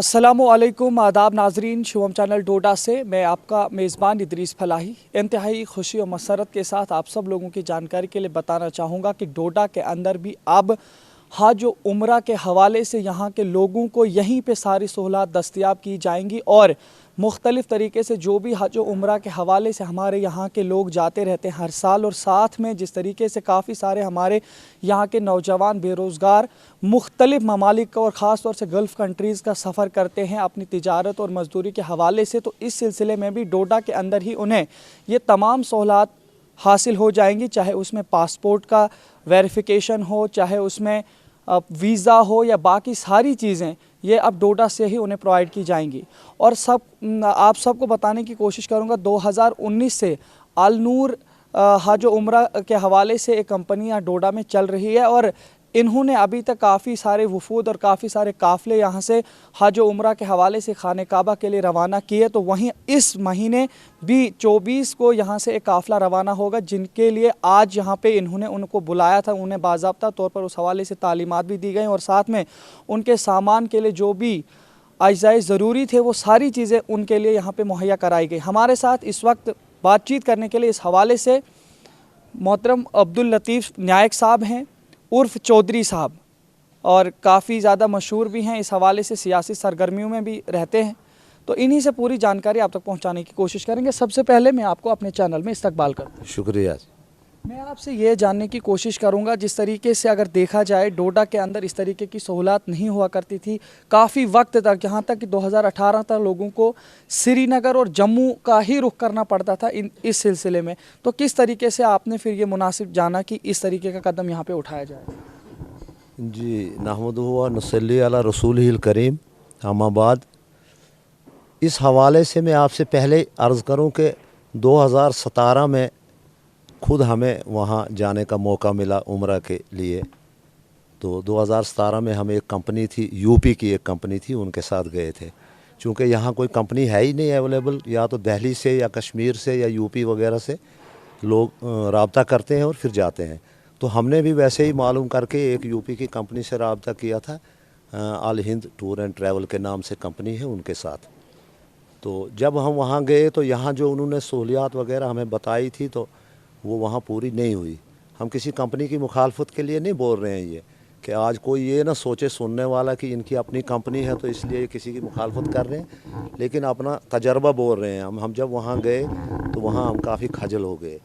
अस्सलामुअलैकुम आदाब नाजरीन, शुभम चैनल डोडा से मैं आपका मेज़बान इदरीस फलाही इंतहाई खुशी और मसरत के साथ आप सब लोगों की जानकारी के लिए बताना चाहूँगा कि डोडा के अंदर भी अब हज व उम्रा के हवाले से यहाँ के लोगों को यहीं पे सारी सहूलत दस्तयाब की जाएंगी और मुख्तलिफ़ तरीके से जो भी हज व उम्रा के हवाले से हमारे यहाँ के लोग जाते रहते हैं हर साल, और साथ में जिस तरीके से काफ़ी सारे हमारे यहाँ के नौजवान बेरोज़गार मुख्तलिफ़ ममालिक और ख़ास तौर से गल्फ़ कंट्रीज़ का सफ़र करते हैं अपनी तिजारत और मज़दूरी के हवाले से, तो इस सिलसिले में भी डोडा के अंदर ही उन्हें ये तमाम सहूलत हासिल हो जाएंगी, चाहे उसमें पासपोर्ट का वेरिफिकेशन हो, चाहे उसमें वीज़ा हो या बाकी सारी चीज़ें ये अब डोडा से ही उन्हें प्रोवाइड की जाएंगी। और आप सबको बताने की कोशिश करूँगा 2019 से अल नूर हज उम्रा के हवाले से एक कंपनी यहाँ डोडा में चल रही है और इन्होंने अभी तक काफ़ी सारे वफूद और काफ़ी सारे काफ़िले यहाँ से हज उम्रा के हवाले से खाने काबा के लिए रवाना किए। तो वहीं इस महीने भी 24 को यहाँ से एक काफ़िला रवाना होगा, जिनके लिए आज यहाँ पे इन्होंने उनको बुलाया था, उन्हें बाज़ाब्ता तौर पर उस हवाले से तालीमात भी दी गई और साथ में उनके सामान के लिए जो भी अज्जाए ज़रूरी थे वो सारी चीज़ें उनके लिए यहाँ पर मुहैया कराई गई। हमारे साथ इस वक्त बातचीत करने के लिए इस हवाले से मोहतरम अब्दुल लतीफ़ नायक साहब हैं उर्फ चौधरी साहब, और काफ़ी ज़्यादा मशहूर भी हैं, इस हवाले से सियासी सरगर्मियों में भी रहते हैं। तो इन्हीं से पूरी जानकारी आप तक पहुंचाने की कोशिश करेंगे। सबसे पहले मैं आपको अपने चैनल में इस्तकबाल करता हूं। शुक्रिया। मैं आपसे ये जानने की कोशिश करूंगा, जिस तरीके से अगर देखा जाए डोडा के अंदर इस तरीके की सहूलत नहीं हुआ करती थी काफ़ी वक्त तक, यहाँ तक कि 2018 तक लोगों को श्रीनगर और जम्मू का ही रुख करना पड़ता था इस सिलसिले में। तो किस तरीके से आपने फिर ये मुनासिब जाना कि इस तरीके का कदम यहाँ पे उठाया जाए? जी, नहमदुहु व नसल्ली अला रसूलिहिल करीम, अम्माबाद। इस हवाले से मैं आपसे पहले अर्ज़ करूँ कि 2017 में खुद हमें वहाँ जाने का मौका मिला उम्रा के लिए। तो 2017 में हम एक कंपनी थी, यूपी की एक कंपनी थी, उनके साथ गए थे। चूँकि यहाँ कोई कंपनी है ही नहीं अवेलेबल, या तो दिल्ली से या कश्मीर से या यूपी वगैरह से लोग रब्ता करते हैं और फिर जाते हैं। तो हमने भी वैसे ही मालूम करके एक यूपी की कंपनी से रब्ता किया था, अल हिंद टूर एंड ट्रैवल के नाम से कंपनी है, उनके साथ। तो जब हम वहाँ गए तो यहाँ जो उन्होंने सहूलियात वगैरह हमें बताई थी तो वो वहाँ पूरी नहीं हुई। हम किसी कंपनी की मुखालफत के लिए नहीं बोल रहे हैं ये कि आज कोई ये ना सोचे सुनने वाला कि इनकी अपनी कंपनी है तो इसलिए किसी की मुखालफत कर रहे हैं, लेकिन अपना तजर्बा बोल रहे हैं। हम जब वहाँ गए तो वहाँ हम काफ़ी खजल हो गए।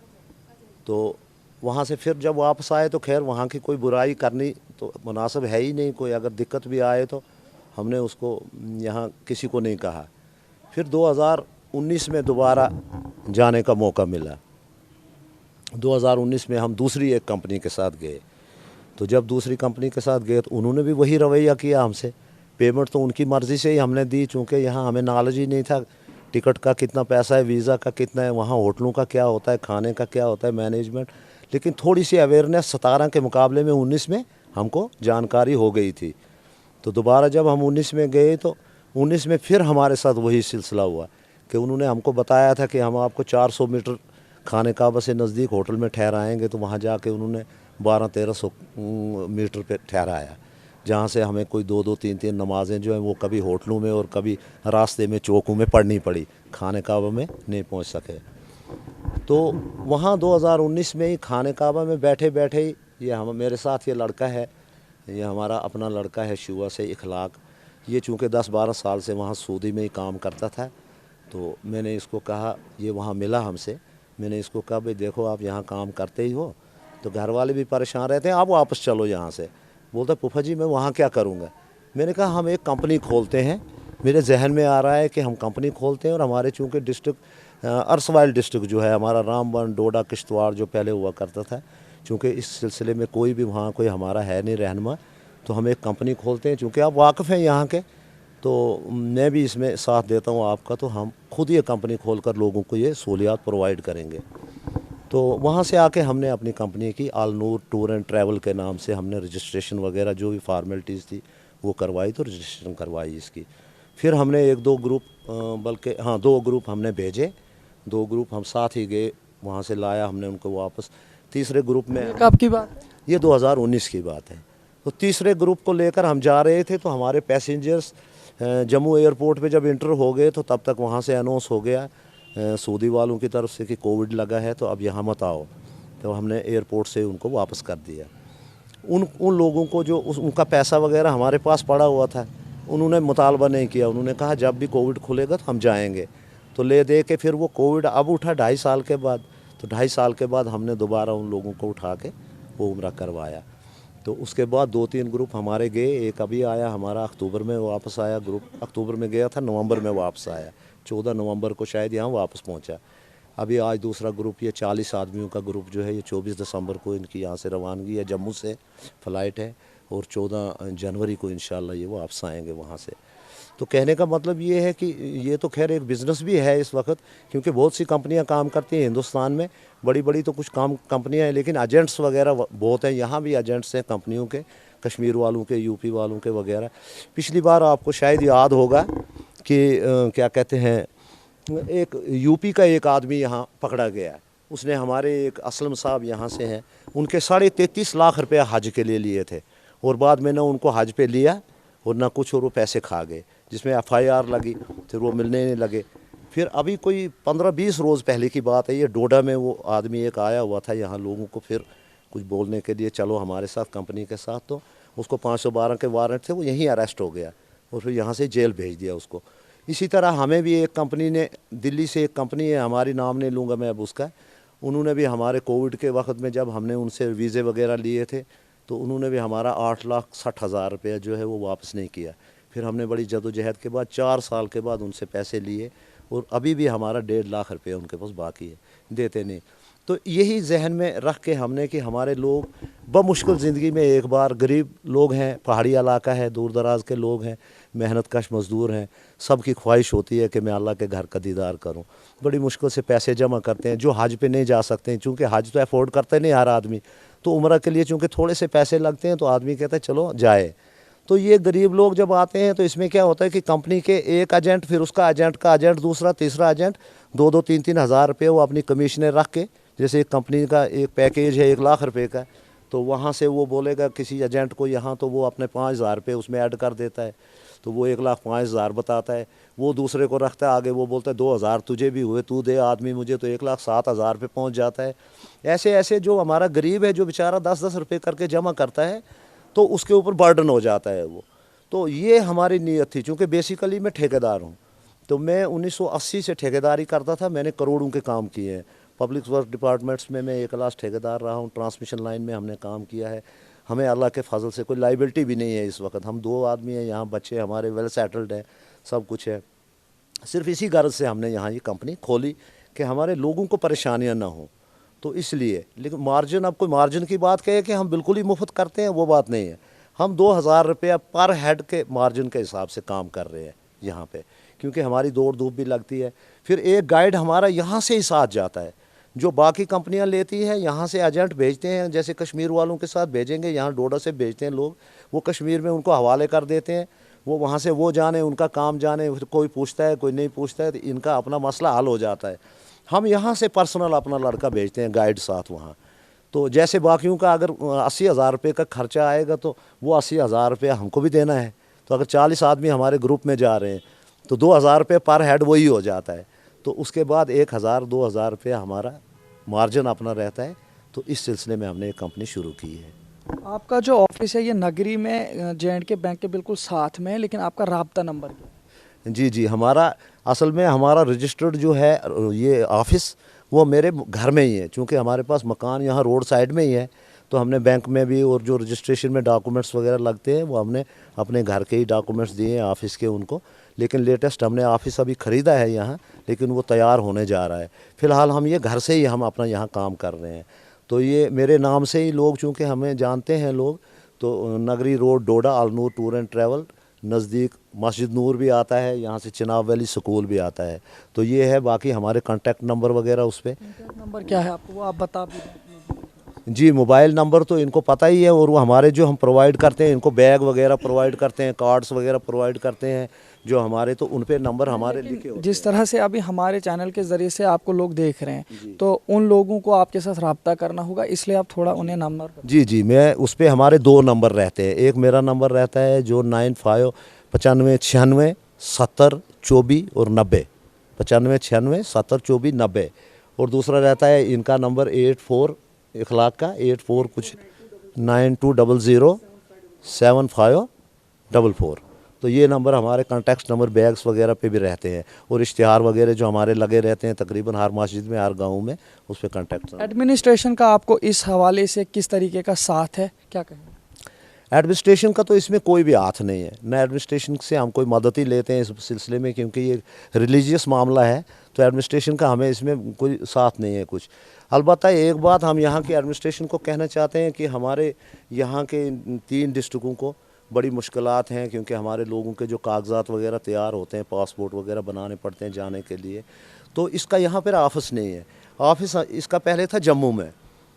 तो वहाँ से फिर जब वापस आए तो खैर वहाँ की कोई बुराई करनी तो मुनासिब है ही नहीं, कोई अगर दिक्कत भी आए तो हमने उसको यहाँ किसी को नहीं कहा। फिर 2019 में दोबारा जाने का मौका मिला। 2019 में हम दूसरी एक कंपनी के साथ गए। तो जब दूसरी कंपनी के साथ गए तो उन्होंने भी वही रवैया किया हमसे। पेमेंट तो उनकी मर्ज़ी से ही हमने दी, चूँकि यहाँ हमें नॉलेज ही नहीं था टिकट का कितना पैसा है, वीज़ा का कितना है, वहाँ होटलों का क्या होता है, खाने का क्या होता है, मैनेजमेंट। लेकिन थोड़ी सी अवेयरनेस 17 के मुकाबले में 19 में हमको जानकारी हो गई थी। तो दोबारा जब हम 19 में गए तो 19 में फिर हमारे साथ वही सिलसिला हुआ कि उन्होंने हमको बताया था कि हम आपको 400 मीटर खाने काबा से नज़दीक होटल में ठहराएंगे। तो वहाँ जाके उन्होंने 1200-1300 मीटर पे ठहराया, जहाँ से हमें कोई 2-2, 3-3 नमाज़ें जो हैं वो कभी होटलों में और कभी रास्ते में चौकों में पढ़नी पड़ी, खाने काबा में नहीं पहुँच सके। तो वहाँ 2019 में ही खाने काबा में बैठे बैठे ही ये मेरे साथ ये लड़का है, ये हमारा अपना लड़का है शुआ से इखलाक। ये चूँकि 10-12 साल से वहाँ सऊदी में ही काम करता था। तो मैंने इसको कहा, ये वहाँ मिला हमसे, मैंने इसको कहा भाई देखो आप यहाँ काम करते ही हो तो घर वाले भी परेशान रहते हैं, आप वापस चलो यहाँ से। बोलता फूफा जी मैं वहाँ क्या करूँगा। मैंने कहा हम एक कंपनी खोलते हैं, मेरे जहन में आ रहा है कि हम कंपनी खोलते हैं और हमारे चूँकि डिस्ट्रिक्ट अर्सवाइल डिस्ट्रिक्ट जो है हमारा रामबन, डोडा, किश्तवाड़ जो पहले हुआ करता था, चूँकि इस सिलसिले में कोई भी वहाँ कोई हमारा है नहीं रहनुमा, तो हम एक कंपनी खोलते हैं। चूँकि आप वाकिफ़ हैं यहाँ के तो मैं भी इसमें साथ देता हूँ आपका, तो हम खुद ये कंपनी खोलकर लोगों को ये सहूलियात प्रोवाइड करेंगे। तो वहाँ से आके हमने अपनी कंपनी की अल नूर टूर एंड ट्रैवल के नाम से हमने रजिस्ट्रेशन वगैरह जो भी फार्मेलिटीज़ थी वो करवाई, तो रजिस्ट्रेशन करवाई इसकी। फिर हमने 1-2 ग्रुप बल्कि 2 ग्रुप हमने भेजे, 2 ग्रुप हम साथ ही गए, वहाँ से लाया हमने उनको वापस। तीसरे ग्रुप में कब की बात है? ये 2019 की बात है। तो तीसरे ग्रुप को लेकर हम जा रहे थे तो हमारे पैसेंजर्स जम्मू एयरपोर्ट पे जब इंटर हो गए तो तब तक वहाँ से अनाउंस हो गया सऊदी वालों की तरफ से कि कोविड लगा है तो अब यहाँ मत आओ। तो हमने एयरपोर्ट से उनको वापस कर दिया। उन लोगों को जो उनका पैसा वगैरह हमारे पास पड़ा हुआ था, उन्होंने मुतालबा नहीं किया। उन्होंने कहा जब भी कोविड खुलेगा तो हम जाएंगे। तो ले दे के फिर वो कोविड अब उठा 2.5 साल के बाद। तो 2.5 साल के बाद हमने दोबारा उन लोगों को उठा के वो उम्रा करवाया। तो उसके बाद 2-3 ग्रुप हमारे गए। एक अभी आया हमारा, अक्टूबर में वापस आया ग्रुप। अक्टूबर में गया था, नवंबर में वापस आया। 14 नवंबर को शायद यहाँ वापस पहुँचा। अभी आज दूसरा ग्रुप, ये 40 आदमियों का ग्रुप जो है, ये 24 दिसंबर को इनकी यहाँ से रवानगी है, जम्मू से फ़्लाइट है। और 14 जनवरी को इंशाल्लाह ये वापस आएंगे वहाँ से। तो कहने का मतलब ये है कि ये तो खैर एक बिज़नेस भी है इस वक्त, क्योंकि बहुत सी कंपनियां काम करती हैं हिंदुस्तान में। बड़ी बड़ी तो कुछ कंपनियां हैं, लेकिन एजेंट्स वगैरह बहुत हैं। यहाँ भी एजेंट्स हैं कंपनियों के, कश्मीर वालों के, यूपी वालों के वगैरह। पिछली बार आपको शायद याद होगा कि क्या कहते हैं, एक यूपी का एक आदमी यहाँ पकड़ा गया। उसने हमारे एक असलम साहब यहाँ से हैं, उनके 33.5 लाख रुपया हज के लिए लिए थे। और बाद में ना उनको हज पे लिया और ना कुछ, और वो पैसे खा गए, जिसमें FIR लगी। फिर वो मिलने नहीं लगे। फिर अभी कोई 15-20 रोज़ पहले की बात है, ये डोडा में वो आदमी एक आया हुआ था यहाँ लोगों को फिर कुछ बोलने के लिए, चलो हमारे साथ कंपनी के साथ। तो उसको 512 के वारंट थे, वो यहीं अरेस्ट हो गया और फिर यहाँ से जेल भेज दिया उसको। इसी तरह हमें भी एक कंपनी ने, दिल्ली से एक कंपनी है, हमारी नाम नहीं लूँगा मैं अब उसका, उन्होंने भी हमारे कोविड के वक्त में जब हमने उनसे वीज़े वगैरह लिए थे तो उन्होंने भी हमारा 8,60,000 रुपया जो है वो वापस नहीं किया। फिर हमने बड़ी जदोजहद के बाद 4 साल के बाद उनसे पैसे लिए और अभी भी हमारा 1.5 लाख रुपया उनके पास बाकी है, देते नहीं। तो यही जहन में रख के हमने कि हमारे लोग बमुश्किल ज़िंदगी में एक बार, गरीब लोग हैं, पहाड़ी इलाका है, दूर दराज के लोग हैं, मेहनत कश मज़दूर हैं, सबकी ख्वाहिश होती है कि मैं अल्लाह के घर का दीदार करूं। बड़ी मुश्किल से पैसे जमा करते हैं। जो हज पे नहीं जा सकते हैं, चूँकि हज तो अफोर्ड करते नहीं हर आदमी, तो उम्रा के लिए चूँकि थोड़े से पैसे लगते हैं तो आदमी कहता है चलो जाए। तो ये गरीब लोग जब आते हैं तो इसमें क्या होता है कि कंपनी के एक एजेंट, फिर उसका एजेंट का एजेंट, दूसरा तीसरा एजेंट, 2-2, 3-3 हज़ार रुपये वो अपनी कमीशनें रख के, जैसे एक कंपनी का एक पैकेज है 1 लाख रुपए का, तो वहाँ से वो बोलेगा किसी एजेंट को यहाँ, तो वो अपने 5,000 रुपये उसमें ऐड कर देता है। तो वो 1,05,000 बताता है, वो दूसरे को रखता है आगे, वो बोलता है 2,000 तुझे भी हुए, तू दे आदमी मुझे, तो 1,07,000 पे पहुँच जाता है। ऐसे ऐसे जो हमारा गरीब है, जो बेचारा 10-10 रुपये करके जमा करता है, तो उसके ऊपर बर्डन हो जाता है वो। तो ये हमारी नीयत थी। चूँकि बेसिकली मैं ठेकेदार हूँ, तो मैं 1980 से ठेकेदारी करता था। मैंने करोड़ों के काम किए हैं। पब्लिक वर्क डिपार्टमेंट्स में मैं 1 क्लास ठेकेदार रहा हूँ। ट्रांसमिशन लाइन में हमने काम किया है। हमें अल्लाह के फजल से कोई लाइबिलिटी भी नहीं है इस वक्त। हम 2 आदमी हैं यहाँ, बच्चे हमारे वेल सेटल्ड हैं, सब कुछ है। सिर्फ इसी गर्ज से हमने यहाँ ये कंपनी खोली कि हमारे लोगों को परेशानियाँ ना हो, तो इसलिए। लेकिन मार्जिन, अब कोई मार्जिन की बात कहे कि हम बिल्कुल ही मुफ्त करते हैं, वो बात नहीं है। हम 2,000 रुपया पर हेड के मार्जिन के हिसाब से काम कर रहे हैं यहाँ पे, क्योंकि हमारी दौड़ धूप भी लगती है। फिर एक गाइड हमारा यहाँ से ही साथ जाता है, जो बाकी कंपनियाँ लेती हैं यहाँ से एजेंट भेजते हैं, जैसे कश्मीर वालों के साथ भेजेंगे, यहाँ डोडा से भेजते हैं लोग, वो कश्मीर में उनको हवाले कर देते हैं, वो वहाँ से वो जाने, उनका काम जाने, फिर कोई पूछता है कोई नहीं पूछता है, तो इनका अपना मसला हल हो जाता है। हम यहाँ से पर्सनल अपना लड़का भेजते हैं गाइड साथ वहाँ। तो जैसे बाकियों का अगर 80,000 रुपये का खर्चा आएगा तो वो 80,000 रुपया हमको भी देना है। तो अगर 40 आदमी हमारे ग्रुप में जा रहे हैं तो 2,000 रुपये पर हेड वही हो जाता है। तो उसके बाद 1,000-2,000 रुपया हमारा मार्जिन अपना रहता है। तो इस सिलसिले में हमने एक कंपनी शुरू की है। आपका जो ऑफिस है ये नगरी में J&K बैंक के बिल्कुल साथ में है, लेकिन आपका राब्ता नंबर क्या है? जी, हमारा असल में हमारा रजिस्टर्ड जो है ये ऑफिस, वो मेरे घर में ही है। चूँकि हमारे पास मकान यहाँ रोड साइड में ही है, तो हमने बैंक में भी, और जो रजिस्ट्रेशन में डॉक्यूमेंट्स वगैरह लगते हैं वो हमने अपने घर के ही डॉक्यूमेंट्स दिए हैं ऑफ़िस के उनको। लेकिन लेटेस्ट हमने ऑफ़िस अभी ख़रीदा है यहाँ, लेकिन वो तैयार होने जा रहा है। फ़िलहाल हम ये घर से ही हम अपना यहाँ काम कर रहे हैं। तो ये मेरे नाम से ही लोग, चूँकि हमें जानते हैं लोग, तो Nagri road Doda, Alnoor tour and travel, नज़दीक मस्जिद नूर भी आता है, यहाँ से चिनाब वैली स्कूल भी आता है। तो ये है। बाकी हमारे कॉन्टैक्ट नंबर वगैरह उस पर। कॉन्टैक्ट नंबर क्या है आपको, वो आप बता भी दें। जी, मोबाइल नंबर तो इनको पता ही है, और वो हमारे जो हम प्रोवाइड करते हैं, इनको बैग वगैरह प्रोवाइड करते हैं, कार्ड्स वगैरह प्रोवाइड करते हैं जो हमारे, तो उन पे नंबर हमारे लिखे होते हैं। जिस तरह से अभी हमारे चैनल के ज़रिए से आपको लोग देख रहे हैं, तो उन लोगों को आपके साथ रब्ता करना होगा, इसलिए आप थोड़ा उन्हें नंबर। जी, मैं उस पर हमारे 2 नंबर रहते हैं। एक मेरा नंबर रहता है जो 95 95 96 70 24 और 90, 95 96 70 24 90। और दूसरा रहता है इनका नंबर 84 इखलाक का 84 कुछ 92007544। तो ये नंबर हमारे कॉन्टैक्ट नंबर बैग्स वगैरह पे भी रहते हैं, और इश्तिहार वगैरह जो हमारे लगे रहते हैं तकरीबन हर मस्जिद में, हर गांव में, उस पर कॉन्टैक्ट। एडमिनिस्ट्रेशन का आपको इस हवाले से किस तरीके का साथ है, क्या कहेंगे? एडमिनिस्ट्रेशन का तो इसमें कोई भी हाथ नहीं है, न एडमिनिस्ट्रेशन से हम कोई मदद ही लेते हैं इस सिलसिले में, क्योंकि ये रिलीजियस मामला है, तो एडमिनिस्ट्रेशन का हमें इसमें कोई साथ नहीं है कुछ। अलबत्ता एक बात हम यहाँ की एडमिनिस्ट्रेशन को कहना चाहते हैं कि हमारे यहाँ के 3 डिस्ट्रिक्टों को बड़ी मुश्किलात हैं, क्योंकि हमारे लोगों के जो कागजात वगैरह तैयार होते हैं, पासपोर्ट वगैरह बनाने पड़ते हैं जाने के लिए, तो इसका यहाँ पर ऑफिस नहीं है। ऑफिस इसका पहले था जम्मू में,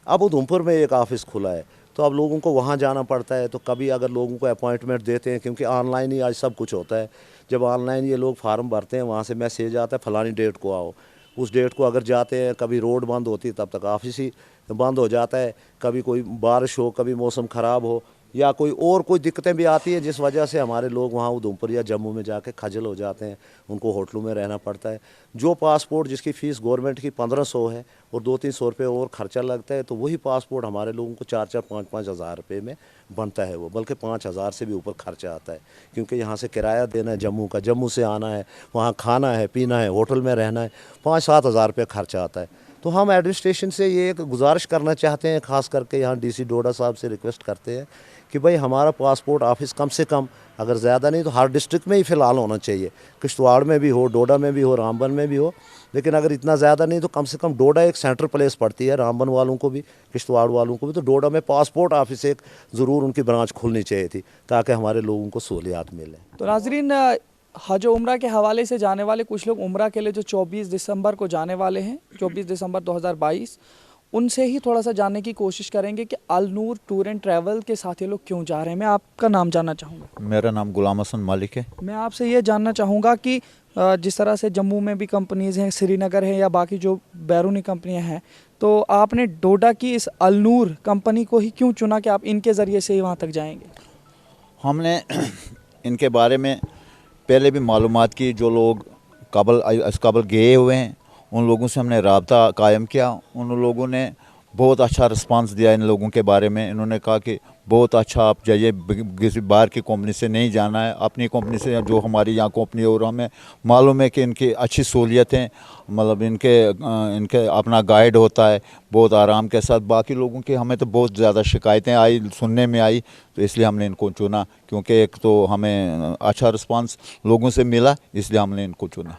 अब उधमपुर में एक ऑफिस खुला है, तो अब लोगों को वहाँ जाना पड़ता है। तो कभी अगर लोगों को अपॉइंटमेंट देते हैं, क्योंकि ऑनलाइन ही आज सब कुछ होता है, जब ऑनलाइन ये लोग फार्म भरते हैं, वहाँ से मैसेज आता है फलानी डेट को आओ, उस डेट को अगर जाते हैं, कभी रोड बंद होती है तब तक ऑफिस ही बंद हो जाता है, कभी कोई बारिश हो, कभी मौसम ख़राब हो, या कोई दिक्कतें भी आती है, जिस वजह से हमारे लोग वहाँ उधमपुर या जम्मू में जाके खजल हो जाते हैं, उनको होटलों में रहना पड़ता है। जो पासपोर्ट जिसकी फ़ीस गवर्नमेंट की 1500 है और 200-300 रुपये और ख़र्चा लगता है, तो वही पासपोर्ट हमारे लोगों को 4-4 5-5 हज़ार रुपये में बनता है, वो बल्कि 5,000 से भी ऊपर खर्चा आता है, क्योंकि यहाँ से किराया देना है जम्मू का, जम्मू से आना है, वहाँ खाना है, पीना है, होटल में रहना है, 5-7 हज़ार रुपये खर्चा आता है। तो हम एडमिनिस्ट्रेशन से ये एक गुजारिश करना चाहते हैं, ख़ास करके यहाँ DC डोडा साहब से रिक्वेस्ट करते हैं कि भाई हमारा पासपोर्ट ऑफिस कम से कम, अगर ज़्यादा नहीं तो हर डिस्ट्रिक्ट में ही फ़िलहाल होना चाहिए, किश्तवाड़ में भी हो, डोडा में भी हो, रामबन में भी हो, लेकिन अगर इतना ज़्यादा नहीं तो कम से कम डोडा एक सेंटर प्लेस पड़ती है रामबन वालों को भी, किश्तवाड़ वालों को भी, तो डोडा में पासपोर्ट ऑफिस एक ज़रूर उनकी ब्रांच खुलनी चाहिए थी, ताकि हमारे लोगों को सहूलियात मिले। तो नाज़रीन, हज उम्रा के हवाले से जाने वाले कुछ लोग उम्रा के लिए जो 24 दिसंबर को जाने वाले हैं, 24 दिसंबर 2022, उनसे ही थोड़ा सा जानने की कोशिश करेंगे कि अल नूर टूर एंड ट्रैवल के साथ ये लोग क्यों जा रहे हैं। मैं आपका नाम जानना चाहूँगा। मेरा नाम गुलाम हसन मालिक है। मैं आपसे ये जानना चाहूँगा कि जिस तरह से जम्मू में भी कंपनीज़ हैं, श्रीनगर है, या बाकी जो बैरूनी कंपनियां हैं, तो आपने डोडा की इस अल नूर कंपनी को ही क्यों चुना कि आप इनके ज़रिए से ही वहाँ तक जाएंगे? हमने इनके बारे में पहले भी मालूमात की, जो लोग कबल गए हुए हैं उन लोगों से हमने राब्ता कायम किया, उन लोगों ने बहुत अच्छा रिस्पांस दिया इन लोगों के बारे में। इन्होंने कहा कि बहुत अच्छा, आप जाइए, किसी बाहर की कंपनी से नहीं जाना है, अपनी कंपनी से, जो हमारी यहाँ कंपनी, और हमें मालूम है कि इनकी अच्छी सहूलियतें, मतलब इनके अपना गाइड होता है बहुत आराम के साथ। बाकी लोगों की हमें तो बहुत ज़्यादा शिकायतें आई, सुनने में आई, तो इसलिए हमने इनको चुना, क्योंकि एक तो हमें अच्छा रिस्पांस लोगों से मिला, इसलिए हमने इनको चुना।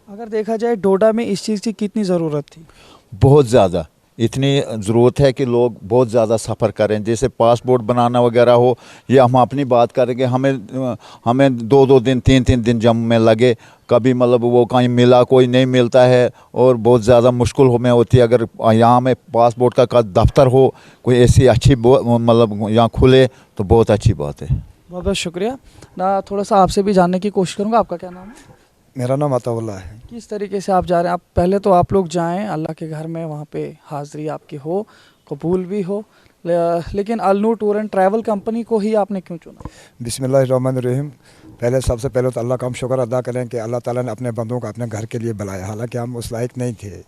अगर देखा जाए डोडा में इस चीज़ की कितनी ज़रूरत थी? बहुत ज़्यादा, इतनी ज़रूरत है कि लोग बहुत ज़्यादा सफ़र करें। जैसे पासपोर्ट बनाना वगैरह हो, ये हम अपनी बात करेंगे, हमें 2-2 दिन 3-3 दिन जम्मू में लगे, कभी मतलब वो कहीं मिला, कोई नहीं मिलता है, और बहुत ज़्यादा मुश्किल हमें होती है। अगर यहाँ में पासपोर्ट का दफ्तर हो, कोई ऐसी अच्छी मतलब यहाँ खुले, तो बहुत अच्छी बात है। बहुत बहुत शुक्रिया ना। थोड़ा सा आपसे भी जानने की कोशिश करूँगा, आपका क्या नाम है? मेरा नाम अताउल्लाह है। किस तरीके से आप जा रहे हैं? आप पहले तो आप लोग जाएं अल्लाह के घर में, वहाँ पे हाज़िरी आपकी हो, कबूल भी हो, लेकिन अल नूर टूर एंड ट्रैवल कंपनी को ही आपने क्यों चुना? बिस्मिल्लाहिर्रहमानिर्रहीम। पहले सबसे पहले तो अल्लाह का हम शुक्र अदा करें कि अल्लाह ताला ने अपने बंदों को अपने घर के लिए बुलाया, हालांकि हम उस लायक नहीं थे।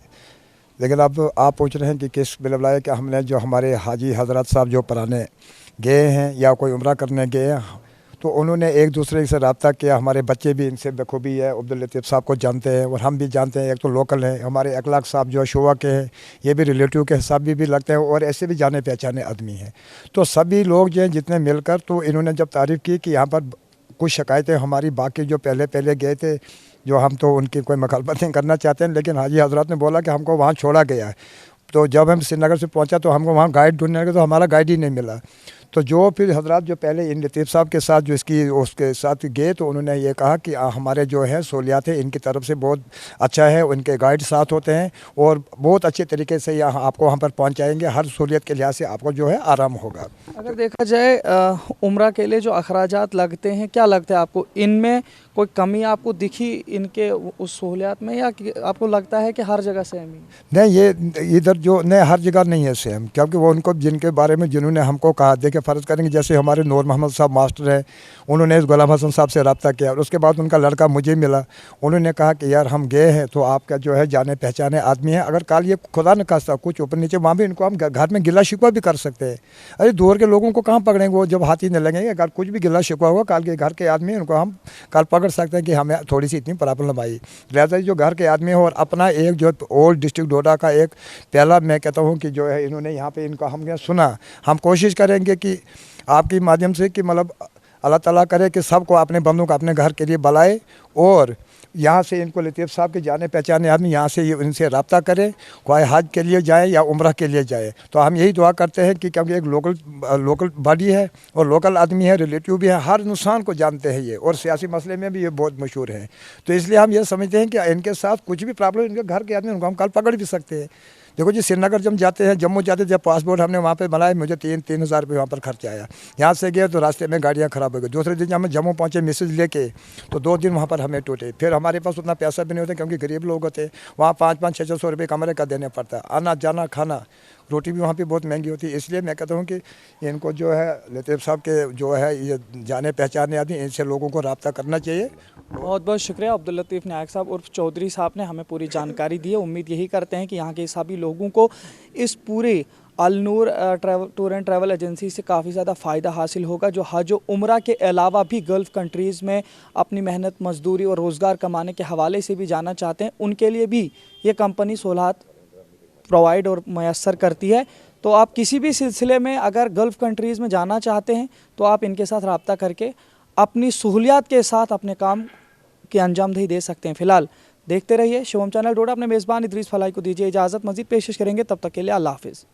लेकिन अब आप पूछ रहे हैं कि किस लिए बुलाया, कि हमने जो हमारे हाजी हजरत साहब जो पुराने गए हैं या कोई उम्रा करने गए हैं, तो उन्होंने एक दूसरे से रब्ता किया। हमारे बच्चे भी इनसे बखूबी है, अब्दुल लतीफ़ साहब को जानते हैं, और हम भी जानते हैं। एक तो लोकल हैं हमारे अखलाक साहब जो शोवा के हैं, ये भी रिलेटिव के हिसाब भी लगते हैं, और ऐसे भी जाने पहचाने आदमी हैं। तो सभी लोग जो हैं जितने मिलकर, तो इन्होंने जब तारीफ़ की कि यहाँ पर कुछ शिकायतें हमारी बाकी जो पहले गए थे, जो हम तो उनकी कोई मुखालफत नहीं करना चाहते हैं, लेकिन हाजी हजरत ने बोला कि हमको वहाँ छोड़ा गया है। तो जब हम श्रीनगर से पहुँचा तो हमको वहाँ गाइड ढूंढने लगे, तो हमारा गाइड ही नहीं मिला। तो जो फिर हजरात जो पहले इन लतीफ़ साहब के साथ जो उसके साथ गए, तो उन्होंने ये कहा कि हमारे जो है सहूलियात है इनकी तरफ से बहुत अच्छा है, उनके गाइड साथ होते हैं और बहुत अच्छे तरीके से यहाँ आपको वहाँ पर पहुँचाएँगे, हर सहूलियत के लिहाज से आपको जो है आराम होगा। अगर देखा जाए उम्रा के लिए जो अखराजात लगते हैं, क्या लगता है आपको, इनमें कोई कमी आपको दिखी इनके उस सहूलियात में, या आपको लगता है कि हर जगह सेम ही? नहीं, ये इधर जो नहीं, हर जगह नहीं है सेम, क्योंकि वो उनको जिनके बारे में जिन्होंने हमको कहा, देखिए फ़र्ज़ करेंगे, जैसे हमारे नूर मोहम्मद साहब मास्टर हैं, उन्होंने इस गुलाम हसन साहब से रब्ता किया और उसके बाद उनका लड़का मुझे मिला। उन्होंने कहा कि यार हम गए हैं तो आपका जो है जाने पहचाने आदमी है, अगर कल ये खुदा न खास्ता कुछ ऊपर नीचे, वहाँ भी इनको हम घर में गिला शिकवा भी कर सकते हैं। अरे दूर के लोगों को कहाँ पकड़ेंगे, वो जब हाथी न लगेंगे, अगर कुछ भी गिला शिकवा होगा कल के घर के आदमी, उनको हम कल पकड़ सकते हैं कि हमें थोड़ी सी इतनी प्रॉब्लम आई। लिहाजा जो घर के आदमी हो और अपना एक जो ओल्ड डिस्ट्रिक्ट डोडा का एक पहला मैं कहता हूँ कि जो है इन्होंने यहाँ पे इनका हमने सुना, हम कोशिश करेंगे कि आपके माध्यम से कि मतलब अल्लाह ताला करे कि सबको अपने बंदों को अपने घर के लिए बुलाए और यहाँ से इनको लतीफ़ साहब के जाने पहचाने आदमी यहाँ से इनसे रब्ता करें, कोई हज के लिए जाए या उम्रा के लिए जाए। तो हम यही दुआ करते हैं कि क्योंकि एक लोकल बॉडी है और लोकल आदमी है, रिलेटिव भी है, हर इंसान को जानते हैं ये, और सियासी मसले में भी ये बहुत मशहूर है। तो इसलिए हम ये समझते हैं कि इनके साथ कुछ भी प्रॉब्लम, इनके घर के आदमी, उनको हम कल पकड़ भी सकते हैं। देखो जी, श्रीनगर जब जाते हैं, जम्मू जाते थे, पासपोर्ट हमने वहाँ पे बनाया, मुझे 3,000 रुपये वहाँ पर खर्चा आया। यहाँ से गए तो रास्ते में गाड़ियाँ ख़राब हो गई। दूसरे दिन जब हम जम्मू पहुँचे मैसेज लेके, तो 2 दिन वहाँ पर हमें टूटे। फिर हमारे पास उतना पैसा भी नहीं होता क्योंकि गरीब लोग होते, वहाँ 5-5, 600 रुपये कमरे का देने पड़ता है, आना जाना खाना, रोटी भी वहाँ पे बहुत महंगी होती है। इसलिए मैं कहता हूँ कि इनको जो है लतीफ़ साहब के जो है ये जाने पहचाने आदमी, इनसे लोगों को रब्ता करना चाहिए। बहुत बहुत शुक्रिया अब्दुल लतीफ़ नायक साहब उर्फ चौधरी साहब ने हमें पूरी जानकारी दी है। उम्मीद यही करते हैं कि यहाँ के सभी लोगों को इस पूरे Alnoor tour and travel agency से काफ़ी ज़्यादा फ़ायदा हासिल होगा, जो हज व उम्रा के अलावा भी गल्फ़ कंट्रीज़ में अपनी मेहनत मजदूरी और रोज़गार कमाने के हवाले से भी जाना चाहते हैं, उनके लिए भी ये कंपनी सहूलत प्रोवाइड और मैसर करती है। तो आप किसी भी सिलसिले में अगर गल्फ़ कंट्रीज़ में जाना चाहते हैं तो आप इनके साथ रब्ता करके अपनी सहूलियत के साथ अपने काम की अंजामदही दे सकते हैं। फ़िलहाल देखते रहिए शिवम चैनल डोडा। अपने मेज़बान इदरीस फलाही को दीजिए इजाज़त, मज़ीद पेशिश करेंगे, तब तक के लिए अल्लाह हाफ़िज़।